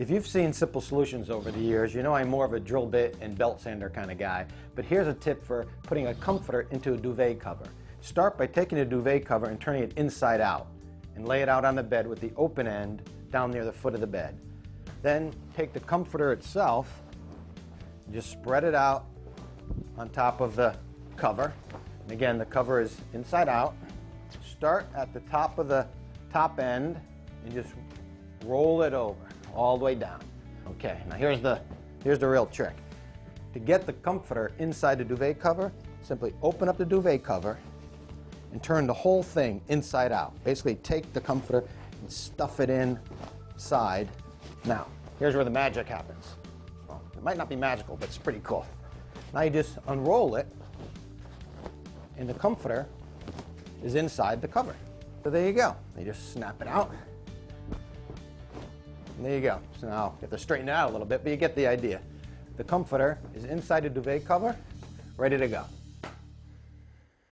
If you've seen Simple Solutions over the years, you know I'm more of a drill bit and belt sander kind of guy. But here's a tip for putting a comforter into a duvet cover. Start by taking a duvet cover and turning it inside out and lay it out on the bed with the open end down near the foot of the bed. Then take the comforter itself and just spread it out on top of the cover. And again, the cover is inside out. Start at the top of the top end and just roll it over all the way down. Okay, now here's the real trick. To get the comforter inside the duvet cover, simply open up the duvet cover and turn the whole thing inside out. Basically take the comforter and stuff it inside. Now, here's where the magic happens. Well, it might not be magical, but it's pretty cool. Now you just unroll it and the comforter is inside the cover. So there you go. You just snap it out. And there you go. So now you have to straighten it out a little bit, but you get the idea. The comforter is inside the duvet cover, ready to go.